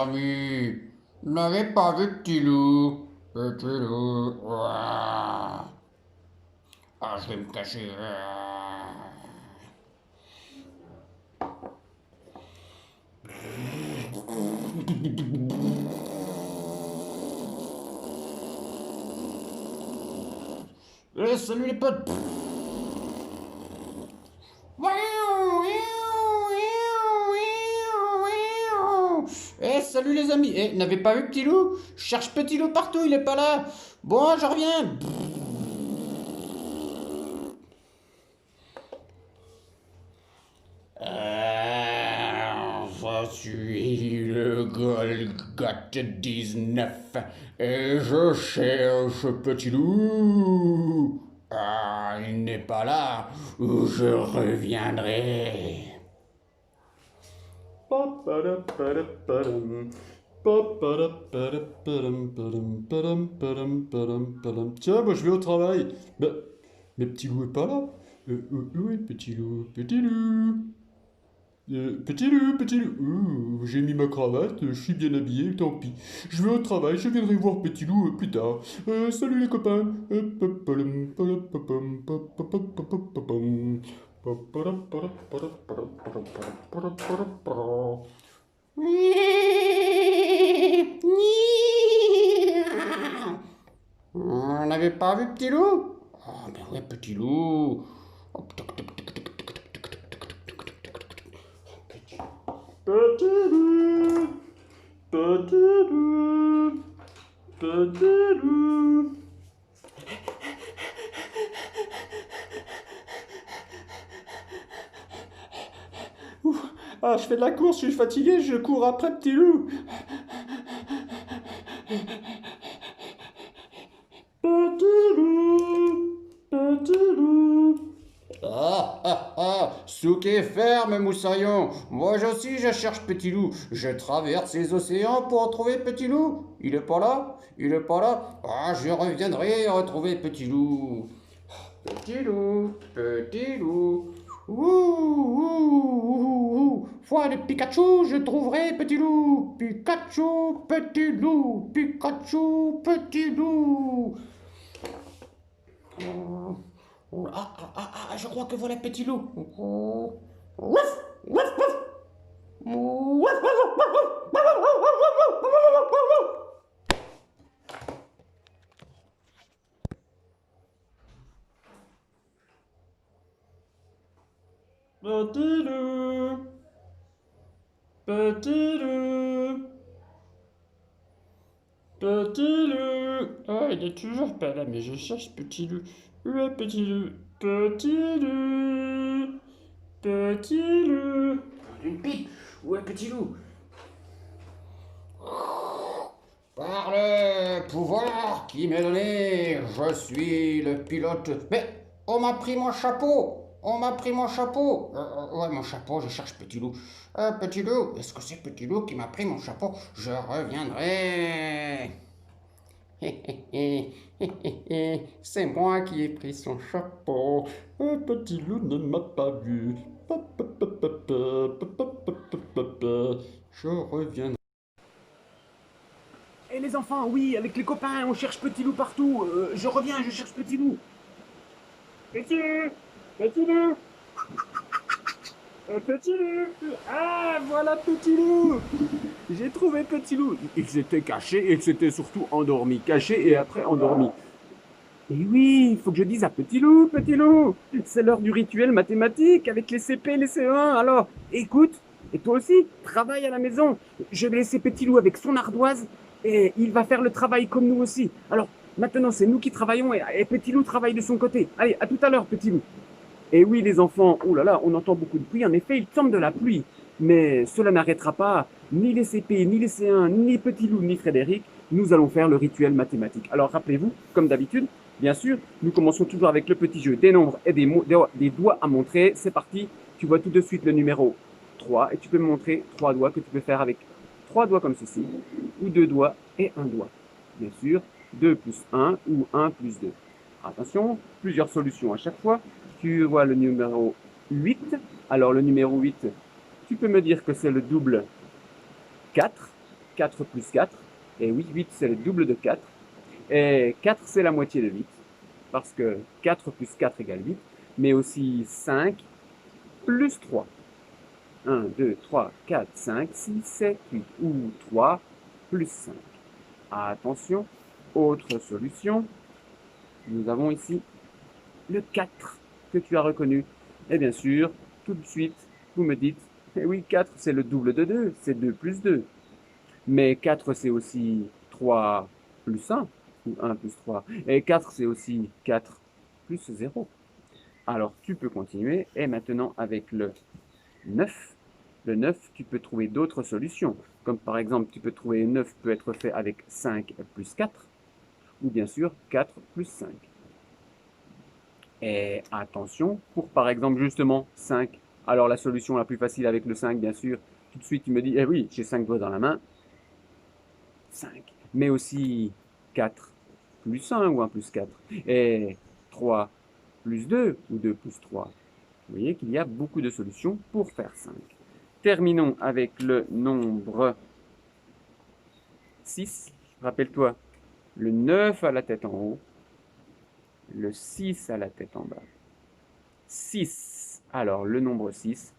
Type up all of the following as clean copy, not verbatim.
amis, vous n'avez pas vu Petit Loup? Petit Loup, ouah. Ah, je vais me cacher. Salut les potes. Salut les amis. N'avez pas vu Petit Loup? Je cherche Petit Loup partout, il est pas là. Bon, je reviens. Je suis le Golgoth 19 et je cherche Petit Loup. Ah, il n'est pas là. Je reviendrai. Tiens, moi je vais au travail. Mais Petit Loup est pas là. Où est Petit Loup? Petit Loup? Petit Loup, Petit Loup. J'ai mis ma cravate, je suis bien habillé, tant pis. Je vais au travail, je viendrai voir Petit Loup plus tard. Salut les copains. On n'avait pas vu Petit Loup? Oh, ben ouais, Petit Loup. Hop, toc, toc, toc, toc, toc, toc, toc, toc, toc, toc, toc, toc, toc. Petit Petit loup, petit loup, petit loup. Ah, je fais de la course, je suis fatigué, je cours après Petit Loup. Petit loup, petit loup. Ah, ah, ah, souquet ferme, moussaillon. Moi aussi, je cherche Petit Loup. Je traverse les océans pour retrouver Petit Loup. Il est pas là? Il est pas là? Ah, je reviendrai retrouver Petit Loup. Petit loup, petit loup. Ouh, ouh, ouh, ouh. Foi de Pikachu, je trouverai Petit Loup. Pikachu, Petit Loup. Pikachu, Petit Loup. Oh, oh, je crois que voilà Petit Loup. Oh. Ouf, ouf, ouf. Ouf, ouf, ouf, ouf. Petit loup, petit loup, petit loup. Ah, il est toujours pas là, mais je cherche Petit Loup. Où est Petit Loup? Petit loup, petit loup. Une pipe. Où est Petit Loup? Par le pouvoir qui m'est donné, je suis le pilote. Mais on m'a pris mon chapeau. On m'a pris mon chapeau. Ouais, mon chapeau, je cherche Petit Loup. Petit Loup, est-ce que c'est Petit Loup qui m'a pris mon chapeau? Je reviendrai. C'est moi qui ai pris son chapeau. Petit Loup ne m'a pas vu. Je reviens. Et les enfants, oui, avec les copains, on cherche Petit Loup partout. Je reviens, je cherche Petit Loup. Petit Loup, Petit Loup, Petit Loup. Ah, voilà Petit Loup. J'ai trouvé Petit Loup. Il s'était caché et il s'était surtout endormi. Caché et après endormi. Et oui, il faut que je dise à Petit Loup, c'est l'heure du rituel mathématique avec les CP et les CE1. Alors, écoute, et toi aussi, travaille à la maison. Je vais laisser Petit Loup avec son ardoise et il va faire le travail comme nous aussi. Alors, maintenant, c'est nous qui travaillons et Petit Loup travaille de son côté. Allez, à tout à l'heure, Petit Loup. Et oui, les enfants, oh là là, on entend beaucoup de pluie. En effet, il tombe de la pluie. Mais cela n'arrêtera pas ni les CP, ni les C1, ni Petit Loup, ni Frédéric. Nous allons faire le rituel mathématique. Alors, rappelez-vous, comme d'habitude, bien sûr, nous commençons toujours avec le petit jeu des nombres et des doigts à montrer. C'est parti. Tu vois tout de suite le numéro 3 et tu peux me montrer 3 doigts que tu peux faire avec 3 doigts comme ceci, ou 2 doigts et 1 doigt. Bien sûr, 2 plus 1 ou 1 plus 2. Attention, plusieurs solutions à chaque fois. Tu vois le numéro 8. Alors le numéro 8, tu peux me dire que c'est le double 4. 4 plus 4. Et oui, 8 c'est le double de 4. Et 4 c'est la moitié de 8. Parce que 4 plus 4 égale 8. Mais aussi 5 plus 3. 1, 2, 3, 4, 5, 6, 7, 8. Ou 3 plus 5. Attention, autre solution. Nous avons ici le 4 que tu as reconnu. Et bien sûr, tout de suite, vous me dites, eh oui, 4 c'est le double de 2, c'est 2 plus 2. Mais 4 c'est aussi 3 plus 1, ou 1 plus 3. Et 4 c'est aussi 4 plus 0. Alors tu peux continuer. Et maintenant avec le 9. Le 9, tu peux trouver d'autres solutions. Comme par exemple, tu peux trouver 9 peut être fait avec 5 plus 4. Ou bien sûr 4 plus 5. Et attention, pour par exemple justement 5, alors la solution la plus facile avec le 5, bien sûr, tout de suite tu me dis, eh oui, j'ai 5 doigts dans la main, 5. Mais aussi 4 plus 1 ou 1 plus 4. Et 3 plus 2 ou 2 plus 3. Vous voyez qu'il y a beaucoup de solutions pour faire 5. Terminons avec le nombre 6. Rappelle-toi, le 9 a la tête en haut, le 6 a la tête en bas. 6. Alors, le nombre 6,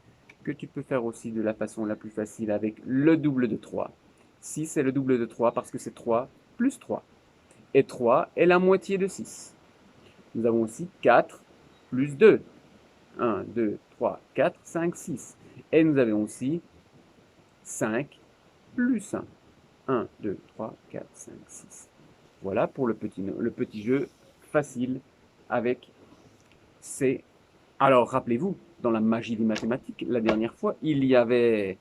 que tu peux faire aussi de la façon la plus facile avec le double de 3. 6 est le double de 3 parce que c'est 3 plus 3. Et 3 est la moitié de 6. Nous avons aussi 4 plus 2. 1, 2, 3, 4, 5, 6. Et nous avons aussi 5 plus 1. 1, 2, 3, 4, 5, 6. Voilà pour le petit jeu facile avec ces... Alors, rappelez-vous, dans la magie des mathématiques, la dernière fois, il y avait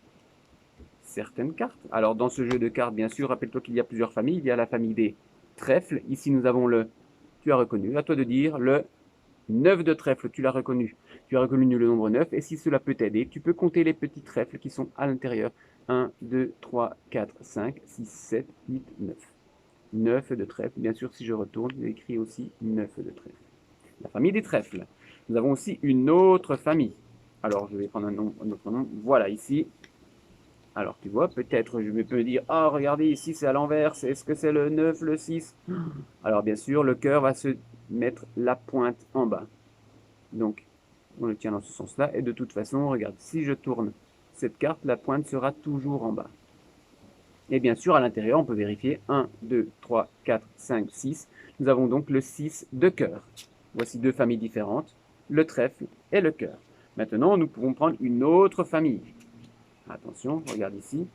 certaines cartes. Alors, dans ce jeu de cartes, bien sûr, rappelle-toi qu'il y a plusieurs familles. Il y a la famille des trèfles. Ici, nous avons le... Tu as reconnu. À toi de dire le 9 de trèfle. Tu l'as reconnu. Tu as reconnu le nombre 9. Et si cela peut t'aider, tu peux compter les petits trèfles qui sont à l'intérieur. 1, 2, 3, 4, 5, 6, 7, 8, 9. 9 de trèfle. Bien sûr, si je retourne, j'ai écrit aussi 9 de trèfle. La famille des trèfles. Nous avons aussi une autre famille. Alors, je vais prendre un autre nom. Voilà, ici. Alors, tu vois, peut-être je peux me dire, oh, regardez, ici, c'est à l'envers. Est-ce que c'est le 9, le 6? Alors, bien sûr, le cœur va se mettre la pointe en bas. Donc, on le tient dans ce sens-là. Et de toute façon, regarde, si je tourne cette carte, la pointe sera toujours en bas. Et bien sûr, à l'intérieur, on peut vérifier 1, 2, 3, 4, 5, 6. Nous avons donc le 6 de cœur. Voici deux familles différentes, le trèfle et le cœur. Maintenant, nous pouvons prendre une autre famille. Attention, regarde ici.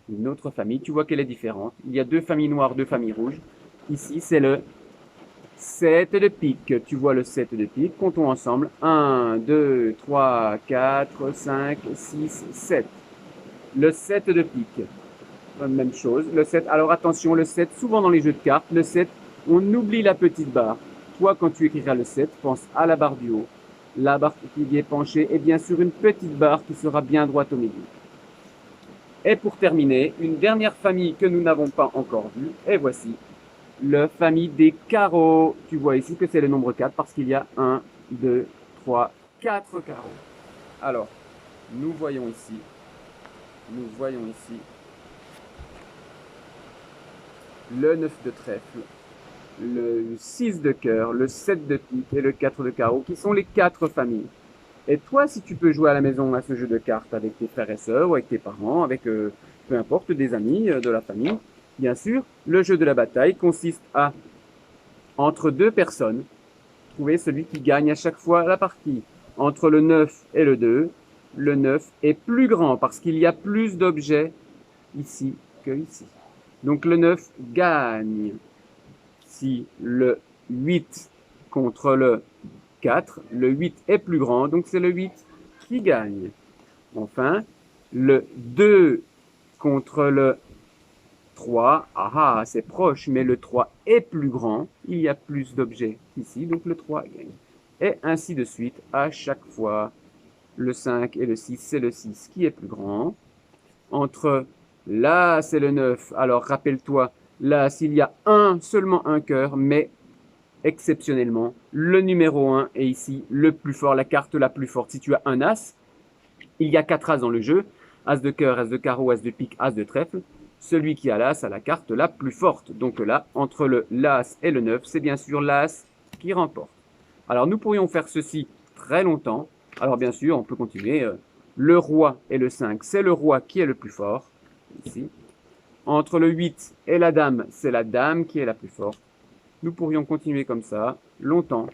Une autre famille, tu vois qu'elle est différente. Il y a deux familles noires, deux familles rouges. Ici, c'est le 7 de pique. Tu vois le 7 de pique. Comptons ensemble. 1, 2, 3, 4, 5, 6, 7. Le 7 de pique. Même chose. Le 7. Alors attention, le 7, souvent dans les jeux de cartes, le 7, on oublie la petite barre. Toi, quand tu écriras le 7, pense à la barre du haut, la barre qui est penchée et bien sûr une petite barre qui sera bien droite au milieu. Et pour terminer, une dernière famille que nous n'avons pas encore vue, et voici, la famille des carreaux. Tu vois ici que c'est le nombre 4 parce qu'il y a 1, 2, 3, 4 carreaux. Alors, nous voyons ici le 9 de trèfle, le 6 de cœur, le 7 de pique et le 4 de carreau, qui sont les 4 familles. Et toi, si tu peux jouer à la maison à ce jeu de cartes avec tes frères et sœurs, ou avec tes parents, avec peu importe, des amis de la famille, bien sûr, le jeu de la bataille consiste à, entre deux personnes, trouver celui qui gagne à chaque fois la partie. Entre le 9 et le 2, le 9 est plus grand parce qu'il y a plus d'objets ici que ici. Donc le 9 gagne. Si le 8 contre le 4, le 8 est plus grand, donc c'est le 8 qui gagne. Enfin, le 2 contre le 3, c'est proche, mais le 3 est plus grand, il y a plus d'objets ici, donc le 3 gagne. Et ainsi de suite, à chaque fois, le 5 et le 6, c'est le 6 qui est plus grand. Entre là, c'est le 9, alors rappelle-toi, là, s'il y a seulement un cœur, mais exceptionnellement, le numéro 1 est ici le plus fort, la carte la plus forte. Si tu as un as, il y a 4 as dans le jeu. As de cœur, as de carreau, as de pique, as de trèfle, celui qui a l'as a la carte la plus forte. Donc là, entre le l'as et le 9, c'est bien sûr l'as qui remporte. Alors nous pourrions faire ceci très longtemps. Alors bien sûr, on peut continuer. Le roi et le 5, c'est le roi qui est le plus fort. Ici. Entre le 8 et la dame, c'est la dame qui est la plus forte. Nous pourrions continuer comme ça, longtemps.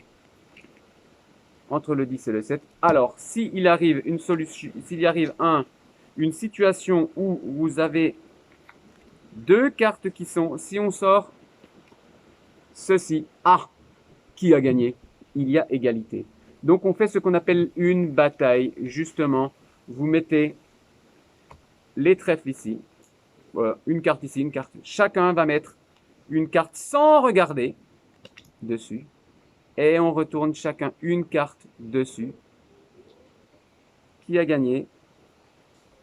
Entre le 10 et le 7. Alors, s'il arrive une solution, s'il y arrive une situation où vous avez deux cartes qui sont, si on sort ceci, qui a gagné? Il y a égalité. Donc on fait ce qu'on appelle une bataille, justement. Vous mettez les trèfles ici, voilà, une carte ici, une carte. Chacun va mettre une carte sans regarder dessus. Et on retourne chacun une carte dessus. Qui a gagné?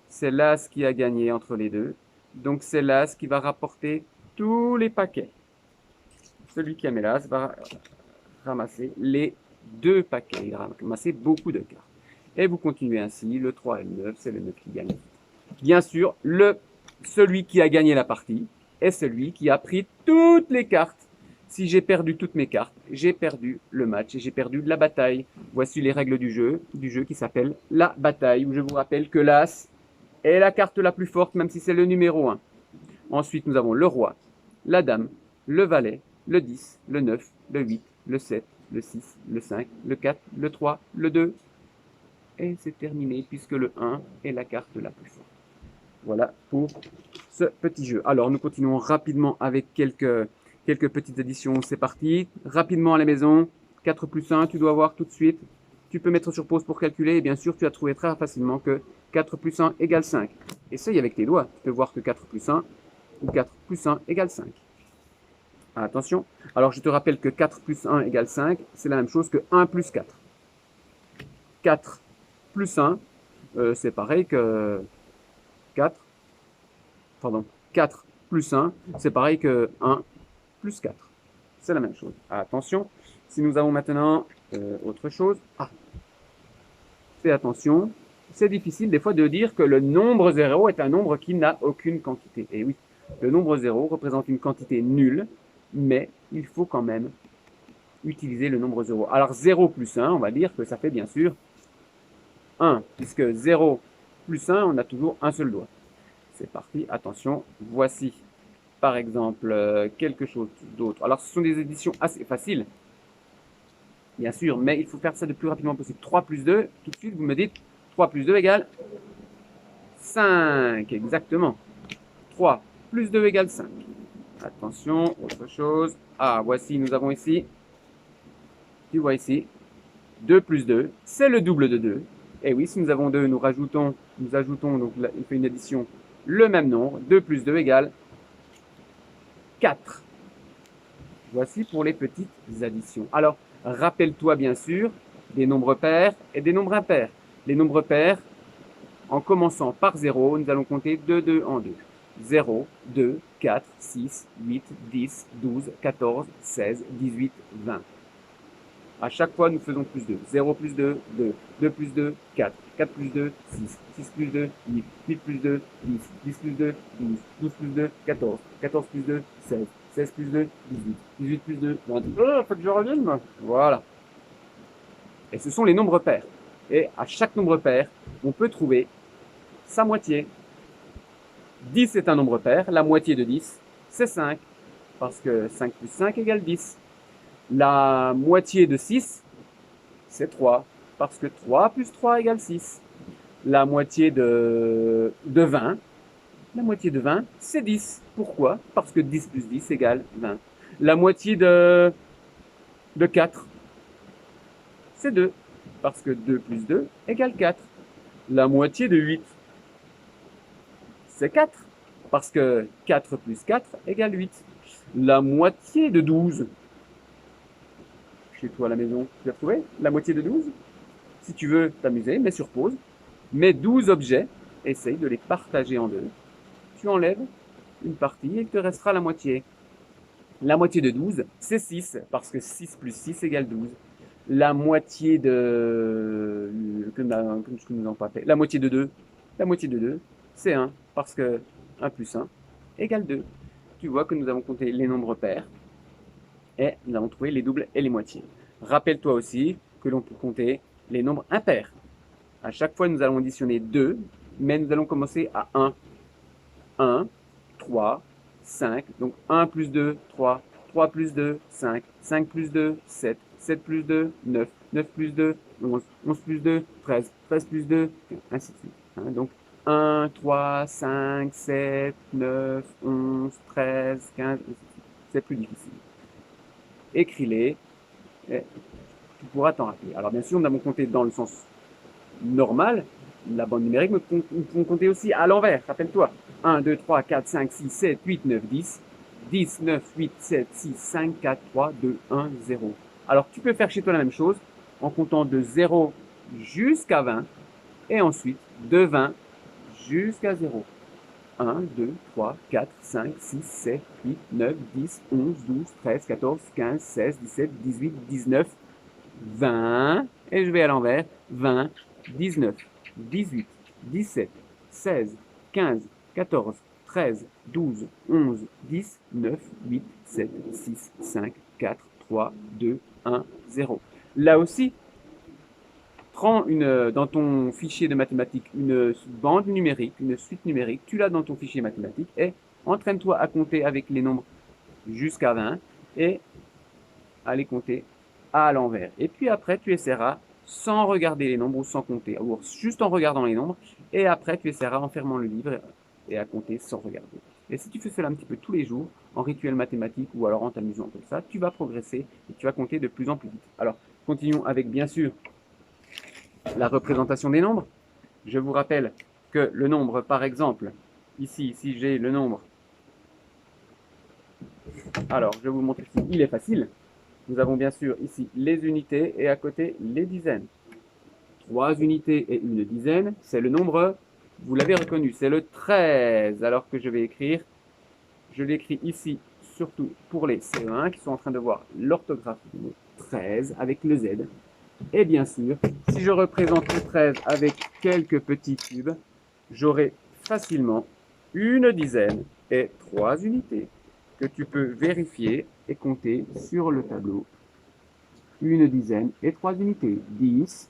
C'est l'as qui a gagné entre les deux. Donc c'est l'as qui va rapporter tous les paquets. Celui qui a mis l'as va ramasser les deux paquets. Il va ramasser beaucoup de cartes. Et vous continuez ainsi. Le 3 et le 9, c'est le 9 qui gagne. Bien sûr, celui qui a gagné la partie est celui qui a pris toutes les cartes. Si j'ai perdu toutes mes cartes, j'ai perdu le match et j'ai perdu la bataille. Voici les règles du jeu qui s'appelle la bataille, où je vous rappelle que l'as est la carte la plus forte, même si c'est le numéro 1. Ensuite, nous avons le roi, la dame, le valet, le 10, le 9, le 8, le 7, le 6, le 5, le 4, le 3, le 2. Et c'est terminé puisque le 1 est la carte la plus forte. Voilà pour ce petit jeu. Alors, nous continuons rapidement avec quelques petites additions. C'est parti. Rapidement à la maison. 4 plus 1, tu dois voir tout de suite. Tu peux mettre sur pause pour calculer. Et bien sûr, tu as trouvé très facilement que 4 plus 1 égale 5. Essaye avec tes doigts. Tu peux voir que 4 plus 1 ou 4 plus 1 égale 5. Attention. Alors, je te rappelle que 4 plus 1 égale 5. C'est la même chose que 1 plus 4. 4 plus 1, c'est pareil que 4. Pardon. 4 plus 1, c'est pareil que 1 plus 4. C'est la même chose. Attention, si nous avons maintenant autre chose. Fais attention. C'est difficile des fois de dire que le nombre 0 est un nombre qui n'a aucune quantité. Et oui, le nombre 0 représente une quantité nulle, mais il faut quand même utiliser le nombre 0. Alors 0 plus 1, on va dire que ça fait bien sûr 1, puisque 0 plus 1, on a toujours un seul doigt. C'est parti, attention, voici par exemple quelque chose d'autre. Alors ce sont des additions assez faciles, bien sûr, mais il faut faire ça le plus rapidement possible. 3 plus 2, tout de suite vous me dites 3 plus 2 égale 5, exactement. 3 plus 2 égale 5. Attention, autre chose. Voici, nous avons ici, tu vois ici, 2 plus 2, c'est le double de 2. Et oui, si nous avons 2, nous ajoutons, donc là, il fait une addition, le même nombre. 2 plus 2 égale 4. Voici pour les petites additions. Alors, rappelle-toi bien sûr des nombres pairs et des nombres impairs. Les nombres pairs, en commençant par 0, nous allons compter de 2 en 2. 0, 2, 4, 6, 8, 10, 12, 14, 16, 18, 20. À chaque fois, nous faisons plus 2. 0 plus 2, 2. 2 plus 2, 4. 4 plus 2, 6. 6 plus 2, 8. 8 plus 2, 10. 10 plus 2, 12. 12 plus 2, 14. 14 plus 2, 16. 16 plus 2, 18. 18 plus 2, 20. Faut que je revienne, moi. Voilà. Et ce sont les nombres pairs. Et à chaque nombre pair, on peut trouver sa moitié. 10 est un nombre pair. La moitié de 10, c'est 5. Parce que 5 plus 5 égale 10. La moitié de 6, c'est 3, parce que 3 plus 3 égale 6. La moitié de 20, c'est 10. Pourquoi? Parce que 10 plus 10 égale 20. La moitié de 4, c'est 2, parce que 2 plus 2 égale 4. La moitié de 8, c'est 4, parce que 4 plus 4 égale 8. La moitié de 12, chez toi à la maison, tu as trouvé la moitié de 12? Si tu veux t'amuser, mets sur pause, mets 12 objets, essaye de les partager en deux. Tu enlèves une partie et il te restera la moitié. La moitié de 12, c'est 6, parce que 6 plus 6 égale 12. La moitié de... que nous n'avons pas fait. La moitié de 2, c'est 1, parce que 1 plus 1 égale 2. Tu vois que nous avons compté les nombres pairs et nous avons trouvé les doubles et les moitiés. Rappelle-toi aussi que l'on peut compter les nombres impairs. À chaque fois, nous allons additionner 2, mais nous allons commencer à 1. 1, 3, 5. Donc 1 plus 2, 3. 3 plus 2, 5. 5 plus 2, 7. 7 plus 2, 9. 9 plus 2, 11. 11 plus 2, 13. 13 plus 2, ainsi de suite. Donc 1, 3, 5, 7, 9, 11, 13, 15. C'est plus difficile. Écris-les et tu pourras t'en rappeler. Alors bien sûr, nous avons compté dans le sens normal, la bande numérique, mais nous pouvons compter aussi à l'envers. Rappelle-toi. 1, 2, 3, 4, 5, 6, 7, 8, 9, 10. 10, 9, 8, 7, 6, 5, 4, 3, 2, 1, 0. Alors tu peux faire chez toi la même chose en comptant de 0 jusqu'à 20 et ensuite de 20 jusqu'à 0. 1, 2, 3, 4, 5, 6, 7, 8, 9, 10, 11, 12, 13, 14, 15, 16, 17, 18, 19, 20. Et je vais à l'envers. 20, 19, 18, 17, 16, 15, 14, 13, 12, 11, 10, 9, 8, 7, 6, 5, 4, 3, 2, 1, 0. Là aussi, prends dans ton fichier de mathématiques une bande numérique, une suite numérique, tu l'as dans ton fichier mathématique et entraîne-toi à compter avec les nombres jusqu'à 20 et à les compter à l'envers. Et puis après, tu essaieras sans regarder les nombres ou sans compter, ou juste en regardant les nombres, et après tu essaieras en fermant le livre et à compter sans regarder. Et si tu fais cela un petit peu tous les jours, en rituel mathématique ou alors en t'amusant comme ça, tu vas progresser et tu vas compter de plus en plus vite. Alors, continuons avec bien sûr la représentation des nombres. Je vous rappelle que le nombre, par exemple, ici, si j'ai le nombre, alors je vais vous montrer ici, il est facile. Nous avons bien sûr ici les unités et à côté les dizaines. 3 unités et une dizaine, c'est le nombre, vous l'avez reconnu, c'est le 13. Alors que je vais écrire, je l'écris ici, surtout pour les CE1 qui sont en train de voir l'orthographe du mot 13 avec le Z. Et bien sûr, si je représente le 13 avec quelques petits cubes, j'aurai facilement une dizaine et 3 unités que tu peux vérifier et compter sur le tableau. Une dizaine et 3 unités. 10,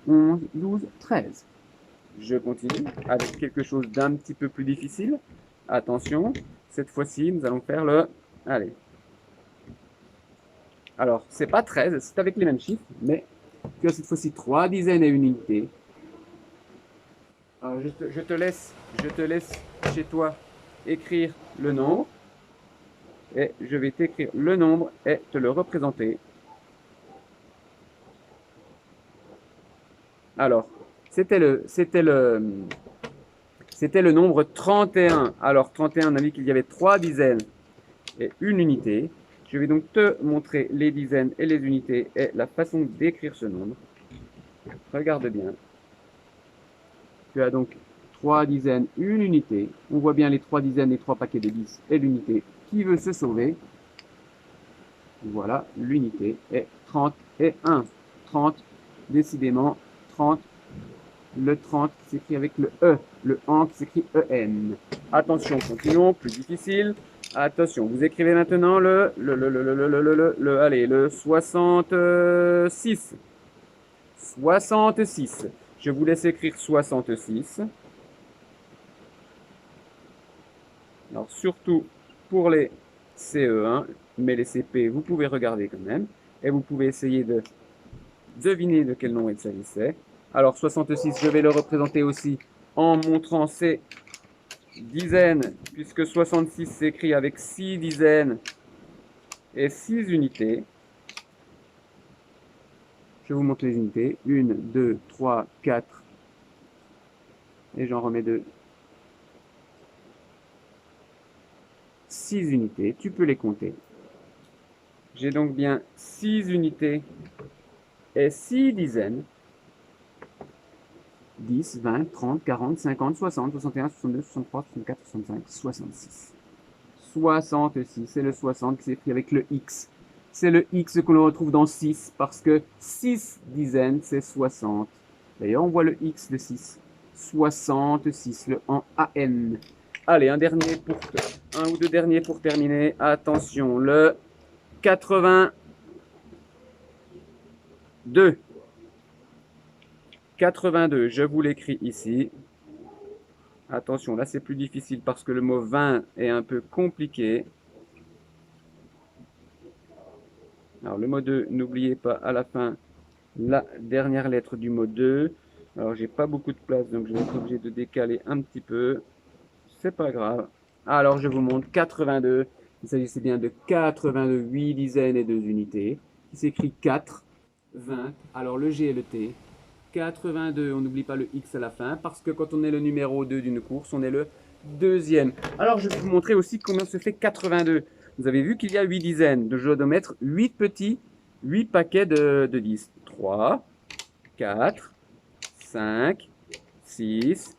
11, 12, 13. Je continue avec quelque chose d'un petit peu plus difficile. Attention, cette fois-ci, nous allons faire le... Allez. Alors, c'est pas 13, c'est avec les mêmes chiffres, mais tu as cette fois-ci 3 dizaines et une unité. Alors, je te laisse chez toi écrire le nombre. Et je vais t'écrire le nombre et te le représenter. Alors, c'était le nombre 31. Alors, 31, on a dit qu'il y avait 3 dizaines et une unité. Je vais donc te montrer les dizaines et les unités et la façon d'écrire ce nombre. Regarde bien. Tu as donc 3 dizaines, une unité. On voit bien les 3 dizaines, les 3 paquets de 10 et l'unité qui veut se sauver. Voilà, l'unité est 30 et 1. 30, décidément, 30. Le 30 qui s'écrit avec le E. Le AN qui s'écrit EN. Attention, continuons, plus difficile. Attention, vous écrivez maintenant le 66. 66. Je vous laisse écrire 66. Alors, surtout pour les CE1, mais les CP, vous pouvez regarder quand même. Et vous pouvez essayer de deviner de quel nombre il s'agissait. Alors, 66, je vais le représenter aussi en montrant ces dizaines, puisque 66 s'écrit avec 6 dizaines et 6 unités. Je vous montre les unités. 1, 2, 3, 4. Et j'en remets 2. 6 unités. Tu peux les compter. J'ai donc bien 6 unités et 6 dizaines. 10, 20, 30, 40, 50, 60, 61, 62, 63, 64, 65, 66. 66, c'est le 60 qui s'écrit avec le X. C'est le X que l'on retrouve dans 6 parce que 6 dizaines, c'est 60. D'ailleurs, on voit le X de 6 66, le en AN. Allez, un ou deux derniers pour terminer. Attention, le 82. 82, je vous l'écris ici. Attention, là c'est plus difficile parce que le mot 20 est un peu compliqué. Alors le mot 2, n'oubliez pas à la fin la dernière lettre du mot 2. Alors j'ai pas beaucoup de place donc je vais être obligé de décaler un petit peu. C'est pas grave. Alors je vous montre 82. Il s'agissait bien de 82, 8 dizaines et 2 unités. Il s'écrit 4, 20. Alors le G et le T. 82, on n'oublie pas le X à la fin parce que quand on est le numéro 2 d'une course, on est le deuxième. Alors je vais vous montrer aussi combien se fait 82. Vous avez vu qu'il y a 8 dizaines. Donc je dois mettre 8 paquets de 10. 3, 4, 5, 6,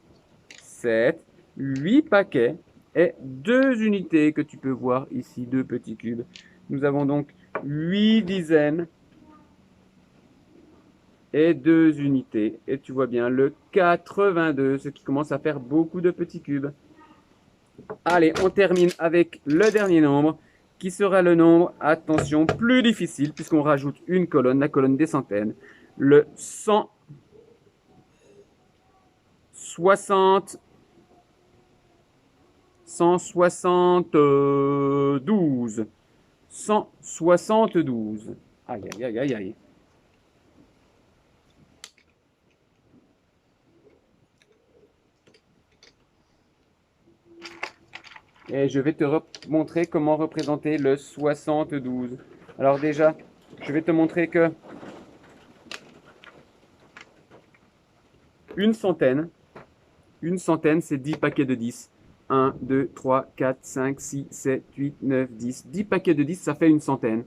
7, 8 paquets et 2 unités que tu peux voir ici, 2 petits cubes. Nous avons donc 8 dizaines et 2 unités. Et tu vois bien le 82, ce qui commence à faire beaucoup de petits cubes. Allez, on termine avec le dernier nombre, qui sera le nombre, attention, plus difficile, puisqu'on rajoute une colonne, la colonne des centaines, le 172. 172. Aïe, aïe, aïe, aïe, aïe. Et je vais te montrer comment représenter le 72. Alors déjà, je vais te montrer que une centaine, c'est 10 paquets de 10. 1, 2, 3, 4, 5, 6, 7, 8, 9, 10. 10 paquets de 10, ça fait une centaine.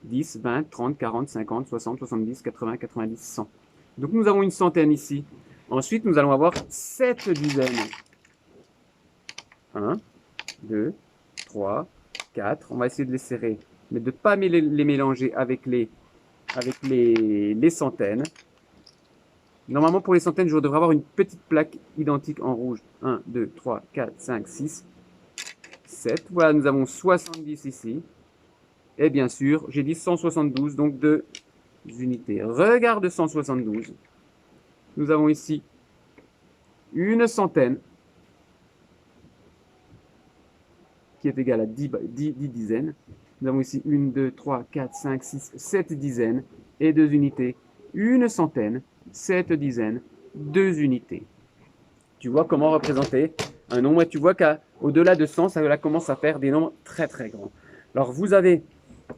10, 20, 30, 40, 50, 60, 70, 80, 90, 100. Donc nous avons une centaine ici. Ensuite, nous allons avoir 7 dizaines. 1, 2, 3, 4. On va essayer de les serrer, mais de ne pas les mélanger avec les centaines. Normalement, pour les centaines, je devrais avoir une petite plaque identique en rouge. 1, 2, 3, 4, 5, 6, 7. Voilà, nous avons 70 ici. Et bien sûr, j'ai dit 172, donc 2 unités. Regarde 172. Nous avons ici une centaine qui est égale à 10 dizaines. Nous avons ici 1, 2, 3, 4, 5, 6, 7 dizaines et 2 unités. Une centaine, 7 dizaines, 2 unités. Tu vois comment représenter un nombre et tu vois qu'au-delà de 100, ça commence à faire des nombres très très grands. Alors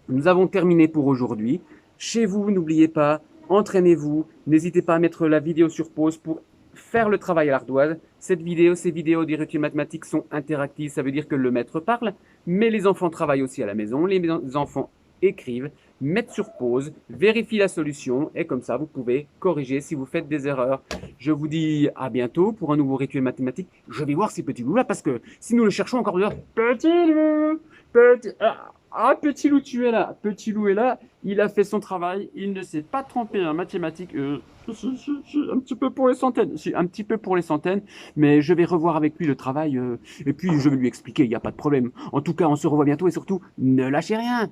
nous avons terminé pour aujourd'hui. Chez vous, n'oubliez pas, entraînez-vous. N'hésitez pas à mettre la vidéo sur pause pour faire le travail à l'ardoise. Ces vidéos d'Irréduit mathématiques sont interactives. Ça veut dire que le maître parle, mais les enfants travaillent aussi à la maison. Les enfants écrivent, mettent sur pause, vérifient la solution et comme ça, vous pouvez corriger si vous faites des erreurs. Je vous dis à bientôt pour un nouveau rituel mathématique. Je vais voir ces petits loups là parce que si nous le cherchons encore de petit loup, petit loup, tu es là. Petit loup est là. Il a fait son travail. Il ne s'est pas trompé en mathématiques. Un petit peu pour les centaines. Un petit peu pour les centaines. Mais je vais revoir avec lui le travail. Et puis, je vais lui expliquer. Il n'y a pas de problème. En tout cas, on se revoit bientôt. Et surtout, ne lâchez rien.